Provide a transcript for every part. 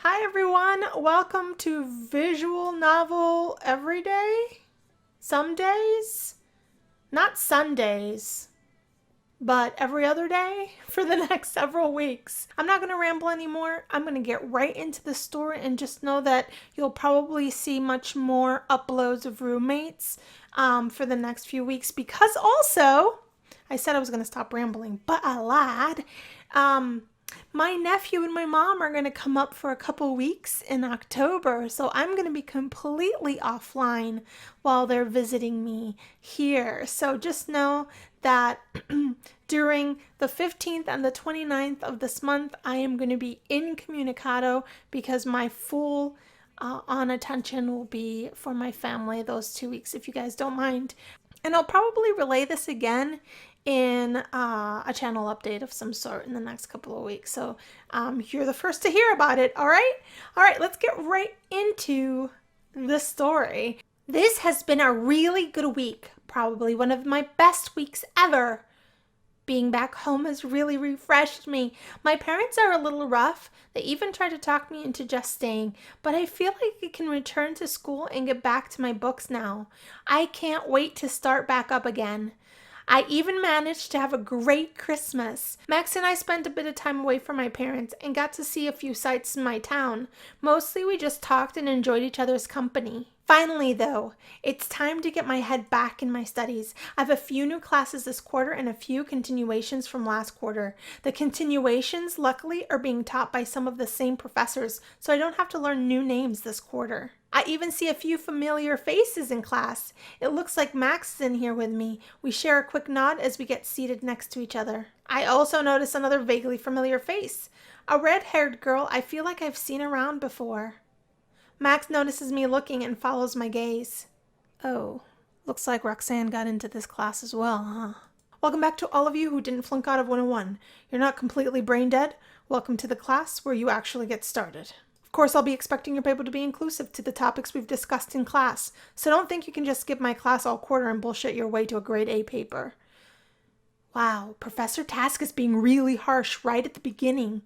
Hi everyone, welcome to Visual Novel Everyday. Some days, not Sundays, but every other day for the next several weeks. I'm not going to ramble anymore. I'm going to get right into the story and just know that you'll probably see much more uploads of roommates for the next few weeks because also, I said I was going to stop rambling, but I lied. My nephew and my mom are going to come up for a couple weeks in October, so I'm going to be completely offline while they're visiting me here. So just know that during the 15th and the 29th of this month, I am going to be incommunicado because my full on attention will be for my family those 2 weeks, if you guys don't mind. And I'll probably relay this again in a channel update of some sort in the next couple of weeks. So you're the first to hear about it, all right? All right, let's get right into the story. This has been a really good week, probably one of my best weeks ever. Being back home has really refreshed me. My parents are a little rough. They even tried to talk me into just staying, but I feel like I can return to school and get back to my books now. I can't wait to start back up again. I even managed to have a great Christmas. Max and I spent a bit of time away from my parents and got to see a few sights in my town. Mostly we just talked and enjoyed each other's company. Finally, though, it's time to get my head back in my studies. I have a few new classes this quarter and a few continuations from last quarter. The continuations, luckily, are being taught by some of the same professors, so I don't have to learn new names this quarter. I even see a few familiar faces in class. It looks like Max is in here with me. We share a quick nod as we get seated next to each other. I also notice another vaguely familiar face. A red-haired girl I feel like I've seen around before. Max notices me looking and follows my gaze. Oh, looks like Roxanne got into this class as well, huh? Welcome back to all of you who didn't flunk out of 101. You're not completely brain dead. Welcome to the class where you actually get started. Of course, I'll be expecting your paper to be inclusive to the topics we've discussed in class, so don't think you can just skip my class all quarter and bullshit your way to a grade A paper. Wow, Professor Task is being really harsh right at the beginning.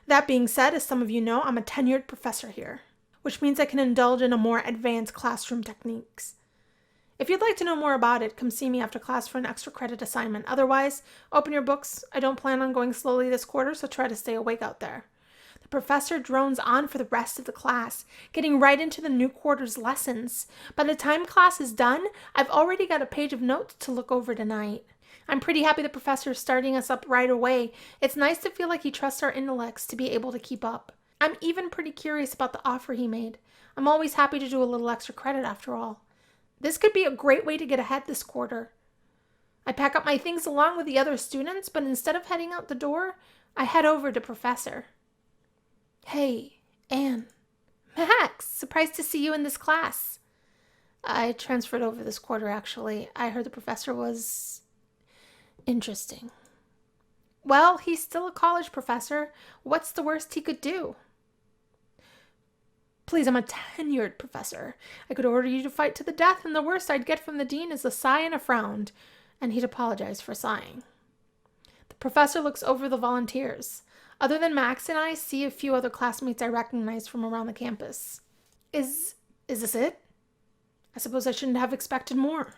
That being said, as some of you know, I'm a tenured professor here, which means I can indulge in a more advanced classroom techniques. If you'd like to know more about it, come see me after class for an extra credit assignment. Otherwise, open your books. I don't plan on going slowly this quarter, so try to stay awake out there. The professor drones on for the rest of the class, getting right into the new quarter's lessons. By the time class is done, I've already got a page of notes to look over tonight. I'm pretty happy the professor is starting us up right away. It's nice to feel like he trusts our intellects to be able to keep up. I'm even pretty curious about the offer he made. I'm always happy to do a little extra credit after all. This could be a great way to get ahead this quarter. I pack up my things along with the other students, but instead of heading out the door, I head over to Professor. Hey, Anne. Max, surprised to see you in this class. I transferred over this quarter, actually. I heard the professor was interesting. Well, he's still a college professor. What's the worst he could do? Please, I'm a tenured professor. I could order you to fight to the death, and the worst I'd get from the dean is a sigh and a frown, and he'd apologize for sighing. The professor looks over the volunteers. Other than Max and I, see a few other classmates I recognize from around the campus. Is this it? I suppose I shouldn't have expected more.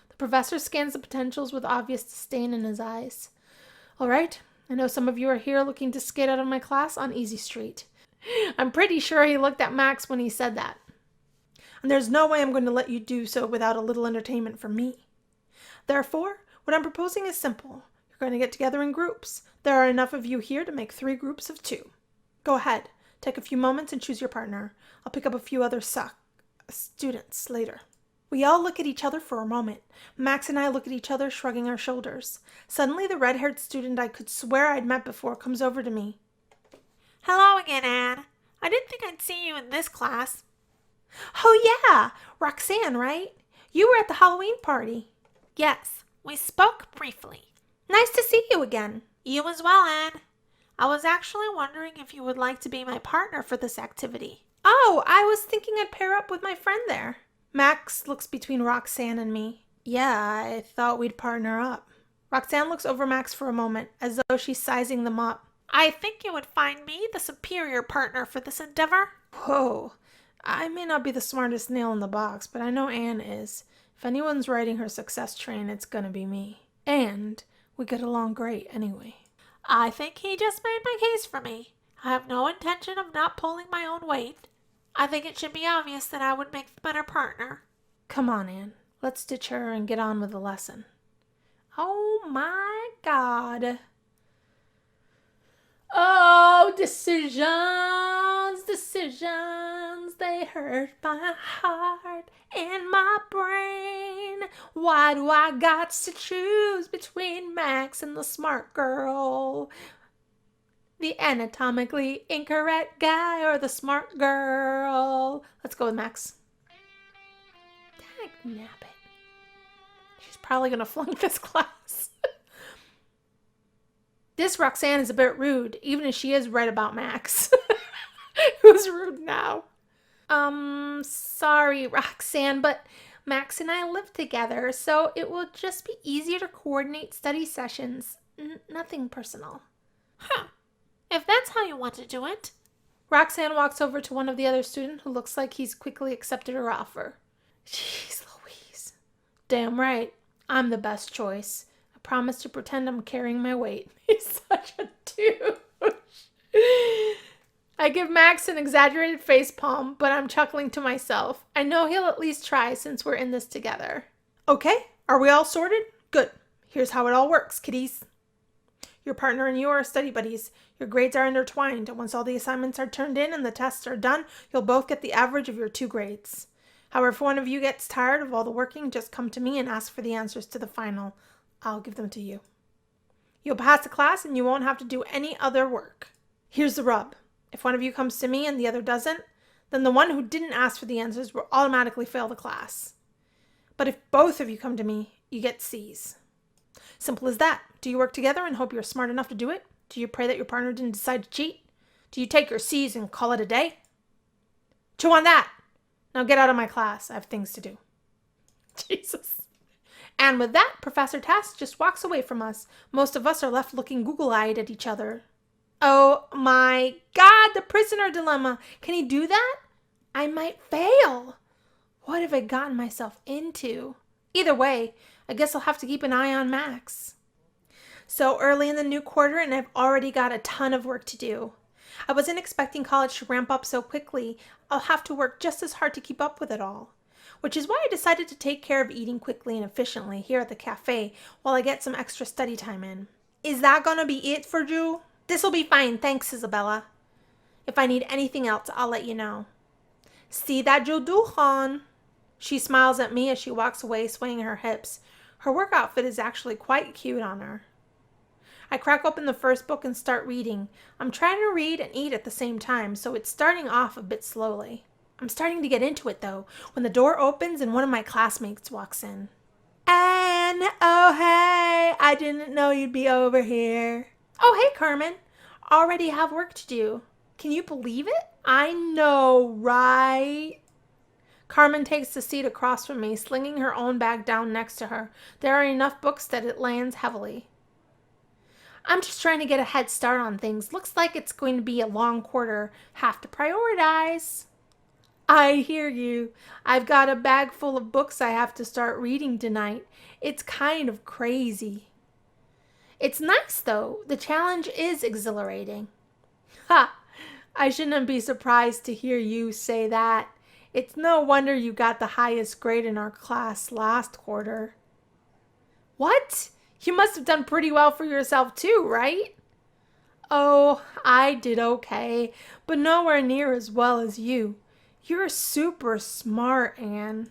The professor scans the potentials with obvious disdain in his eyes. All right, I know some of you are here looking to skate out of my class on Easy Street. I'm pretty sure he looked at Max when he said that. And there's no way I'm going to let you do so without a little entertainment from me. Therefore, what I'm proposing is simple. You're going to get together in groups. There are enough of you here to make 3 groups of 2. Go ahead, take a few moments and choose your partner. I'll pick up a few other students later. We all look at each other for a moment. Max and I look at each other, shrugging our shoulders. Suddenly, the red-haired student I could swear I'd met before comes over to me. Hello again, Anne. I didn't think I'd see you in this class. Oh yeah, Roxanne, right? You were at the Halloween party. Yes, we spoke briefly. Nice to see you again. You as well, Anne. I was actually wondering if you would like to be my partner for this activity. Oh, I was thinking I'd pair up with my friend there. Max looks between Roxanne and me. Yeah, I thought we'd partner up. Roxanne looks over Max for a moment, as though she's sizing them up. I think you would find me the superior partner for this endeavor. Whoa. I may not be the smartest nail in the box, but I know Anne is. If anyone's riding her success train, it's gonna be me. And we get along great anyway. I think he just made my case for me. I have no intention of not pulling my own weight. I think it should be obvious that I would make the better partner. Come on, Anne. Let's ditch her and get on with the lesson. Oh my God. Oh, decisions, they hurt my heart and my brain. Why do I got to choose between Max and the smart girl? The anatomically incorrect guy or the smart girl? Let's go with Max. Dag nabbit. She's probably going to flunk this class. This Roxanne is a bit rude, even if she is right about Max. Who's rude now? Sorry, Roxanne, but Max and I live together, so it will just be easier to coordinate study sessions. Nothing personal. Huh. If that's how you want to do it. Roxanne walks over to one of the other students who looks like he's quickly accepted her offer. Jeez Louise. Damn right. I'm the best choice. I promise to pretend I'm carrying my weight. He's such a douche. I give Max an exaggerated face palm, but I'm chuckling to myself. I know he'll at least try since we're in this together. Okay, are we all sorted? Good. Here's how it all works, kiddies. Your partner and you are study buddies. Your grades are intertwined, and once all the assignments are turned in and the tests are done, you'll both get the average of your 2 grades. However, if one of you gets tired of all the working, just come to me and ask for the answers to the final. I'll give them to you. You'll pass the class and you won't have to do any other work. Here's the rub. If one of you comes to me and the other doesn't, then the one who didn't ask for the answers will automatically fail the class. But if both of you come to me, you get C's. Simple as that. Do you work together and hope you're smart enough to do it? Do you pray that your partner didn't decide to cheat? Do you take your C's and call it a day? Chew on that. Now get out of my class. I have things to do. Jesus. And with that, Professor Tass just walks away from us. Most of us are left looking Google-eyed at each other. Oh my God, the prisoner dilemma. Can he do that? I might fail. What have I gotten myself into? Either way, I guess I'll have to keep an eye on Max. So early in the new quarter and I've already got a ton of work to do. I wasn't expecting college to ramp up so quickly. I'll have to work just as hard to keep up with it all. Which is why I decided to take care of eating quickly and efficiently here at the cafe while I get some extra study time in. Is that gonna be it for you? This'll be fine, thanks, Isabella. If I need anything else, I'll let you know. See that you do, hon. She smiles at me as she walks away, swaying her hips. Her work outfit is actually quite cute on her. I crack open the first book and start reading. I'm trying to read and eat at the same time, so it's starting off a bit slowly. I'm starting to get into it, though, when the door opens and one of my classmates walks in. Anne, oh hey, I didn't know you'd be over here. Oh hey, Carmen. Already have work to do. Can you believe it? I know, right? Carmen takes the seat across from me, slinging her own bag down next to her. There are enough books that it lands heavily. I'm just trying to get a head start on things. Looks like it's going to be a long quarter. Have to prioritize. I hear you. I've got a bag full of books I have to start reading tonight. It's kind of crazy. It's nice, though. The challenge is exhilarating. Ha! I shouldn't be surprised to hear you say that. It's no wonder you got the highest grade in our class last quarter. What? You must have done pretty well for yourself too, right? Oh, I did okay, but nowhere near as well as you. You're super smart, Anne.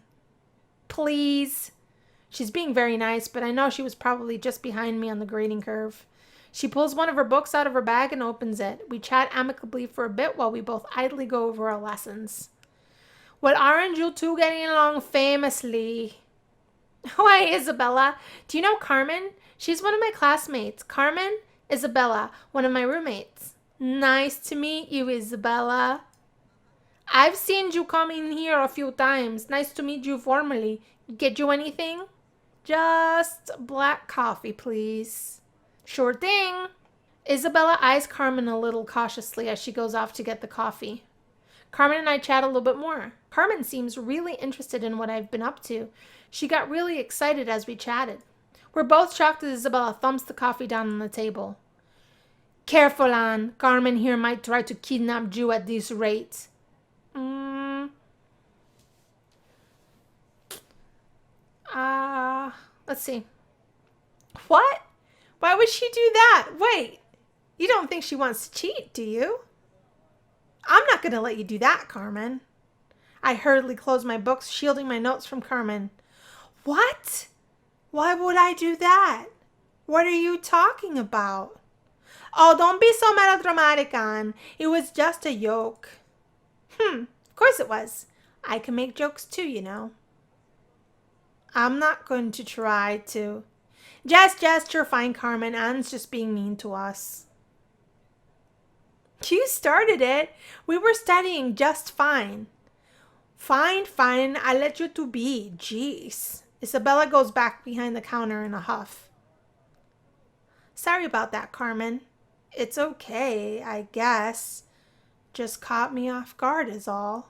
Please. She's being very nice, but I know she was probably just behind me on the grading curve. She pulls one of her books out of her bag and opens it. We chat amicably for a bit while we both idly go over our lessons. Well, aren't you two getting along famously? Oh, hey, Isabella. Do you know Carmen? She's one of my classmates. Carmen, Isabella, one of my roommates. Nice to meet you, Isabella. I've seen you come in here a few times. Nice to meet you formally. Get you anything? Just black coffee, please. Sure thing. Isabella eyes Carmen a little cautiously as she goes off to get the coffee. Carmen and I chat a little bit more. Carmen seems really interested in what I've been up to. She got really excited as we chatted. We're both shocked as Isabella thumps the coffee down on the table. Careful, Anne. Carmen here might try to kidnap you at this rate. Let's see. What? Why would she do that? Wait, you don't think she wants to cheat, do you? I'm not going to let you do that, Carmen. I hurriedly closed my books, shielding my notes from Carmen. What? Why would I do that? What are you talking about? Oh, don't be so melodramatic, Anne. It was just a joke. Of course it was. I can make jokes too, you know. I'm not going to try to. Just, you're fine, Carmen. Anne's just being mean to us. You started it. We were studying just fine. Fine. I let you to be. Jeez. Isabella goes back behind the counter in a huff. Sorry about that, Carmen. It's okay, I guess. Just caught me off guard is all.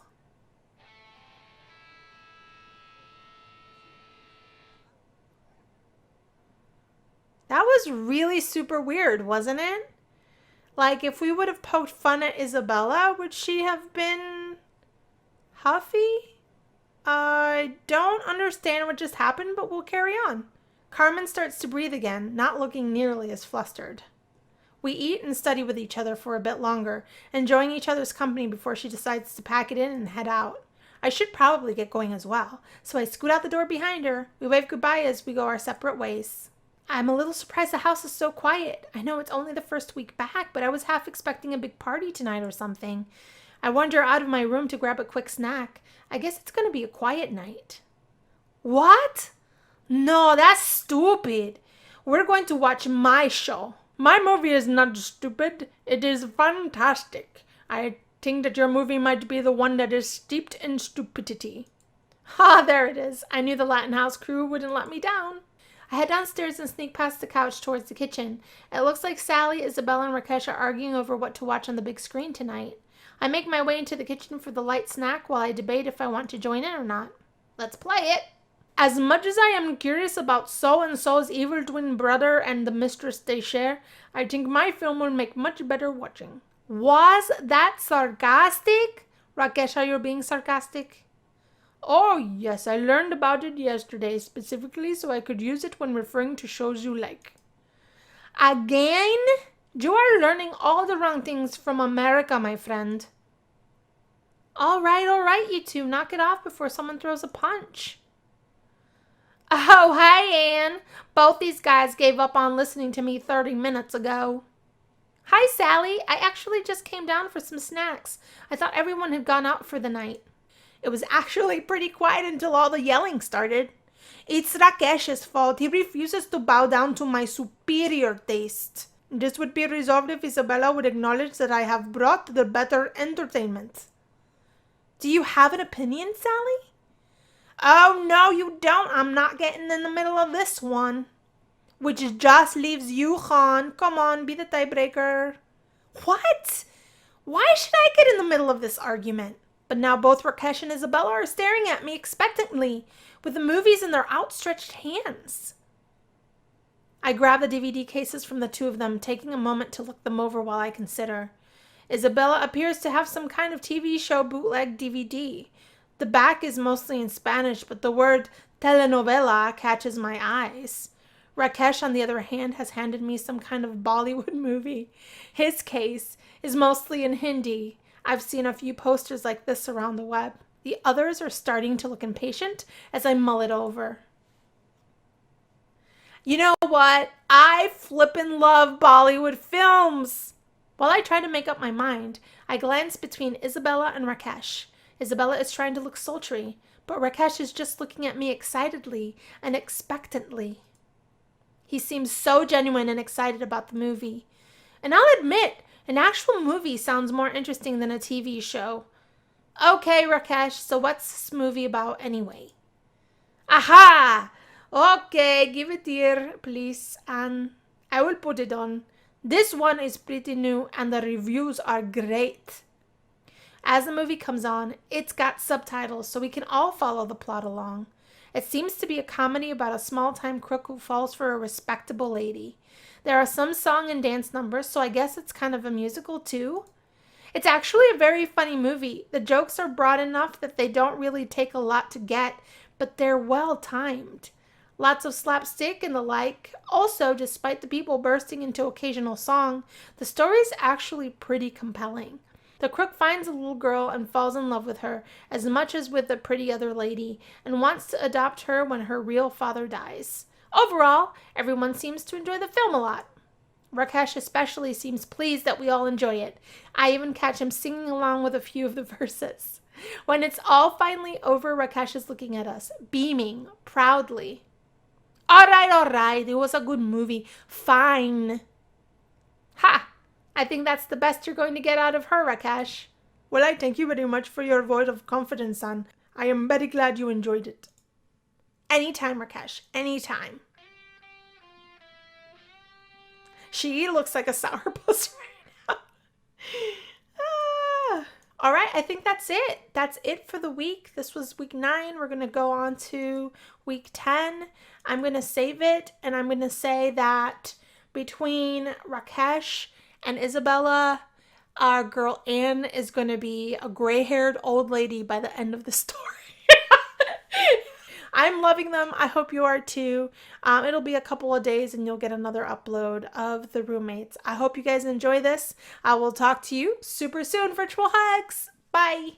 That was really super weird, wasn't it? Like, if we would have poked fun at Isabella, would she have been huffy? I don't understand what just happened, but we'll carry on. Carmen starts to breathe again, not looking nearly as flustered. We eat and study with each other for a bit longer, enjoying each other's company before she decides to pack it in and head out. I should probably get going as well, so I scoot out the door behind her. We wave goodbye as we go our separate ways. I'm a little surprised the house is so quiet. I know it's only the first week back, but I was half expecting a big party tonight or something. I wander out of my room to grab a quick snack. I guess it's going to be a quiet night. What? No, that's stupid. We're going to watch my show. My movie is not stupid. It is fantastic. I think that your movie might be the one that is steeped in stupidity. Ha, there it is. I knew the Latin House crew wouldn't let me down. I head downstairs and sneak past the couch towards the kitchen. It looks like Sally, Isabella, and Rakesh are arguing over what to watch on the big screen tonight. I make my way into the kitchen for the light snack while I debate if I want to join in or not. Let's play it. As much as I am curious about so-and-so's evil twin brother and the mistress they share, I think my film will make much better watching. Was that sarcastic? Rakesh, are you being sarcastic? Oh, yes, I learned about it yesterday specifically so I could use it when referring to shows you like. Again? You are learning all the wrong things from America, my friend. All right, you two. Knock it off before someone throws a punch. Oh, hey, Anne. Both these guys gave up on listening to me 30 minutes ago. Hi, Sally. I actually just came down for some snacks. I thought everyone had gone out for the night. It was actually pretty quiet until all the yelling started. It's Rakesh's fault. He refuses to bow down to my superior taste. This would be resolved if Isabella would acknowledge that I have brought the better entertainment. Do you have an opinion, Sally? Oh, no, you don't. I'm not getting in the middle of this one. Which just leaves you, Khan. Come on, be the tiebreaker. What? Why should I get in the middle of this argument? But now both Rakesh and Isabella are staring at me expectantly, with the movies in their outstretched hands. I grab the DVD cases from the two of them, taking a moment to look them over while I consider. Isabella appears to have some kind of TV show bootleg DVD. The back is mostly in Spanish, but the word telenovela catches my eyes. Rakesh, on the other hand, has handed me some kind of Bollywood movie. His case is mostly in Hindi. I've seen a few posters like this around the web. The others are starting to look impatient as I mull it over. You know what? I flippin' love Bollywood films! While I try to make up my mind, I glance between Isabella and Rakesh. Isabella is trying to look sultry, but Rakesh is just looking at me excitedly and expectantly. He seems so genuine and excited about the movie. And I'll admit, an actual movie sounds more interesting than a TV show. Okay, Rakesh, so what's this movie about anyway? Aha! Okay, give it here, please, and I will put it on. This one is pretty new and the reviews are great. As the movie comes on, it's got subtitles so we can all follow the plot along. It seems to be a comedy about a small-time crook who falls for a respectable lady. There are some song and dance numbers, so I guess it's kind of a musical too. It's actually a very funny movie. The jokes are broad enough that they don't really take a lot to get, but they're well timed. Lots of slapstick and the like. Also, despite the people bursting into occasional song, the story is actually pretty compelling. The crook finds a little girl and falls in love with her as much as with the pretty other lady and wants to adopt her when her real father dies. Overall, everyone seems to enjoy the film a lot. Rakesh especially seems pleased that we all enjoy it. I even catch him singing along with a few of the verses. When it's all finally over, Rakesh is looking at us, beaming proudly. All right, it was a good movie. Fine. Ha! I think that's the best you're going to get out of her, Rakesh. Well, I thank you very much for your vote of confidence, son. I am very glad you enjoyed it. Anytime, Rakesh. Anytime. She looks like a sourpuss right now. All right, I think that's it. That's it for the week. This was week 9. We're going to go on to week 10. I'm going to save it, and I'm going to say that between Rakesh and Isabella, our girl Anne is going to be a gray-haired old lady by the end of the story. I'm loving them. I hope you are too. It'll be a couple of days and you'll get another upload of the roommates. I hope you guys enjoy this. I will talk to you super soon. Virtual hugs. Bye.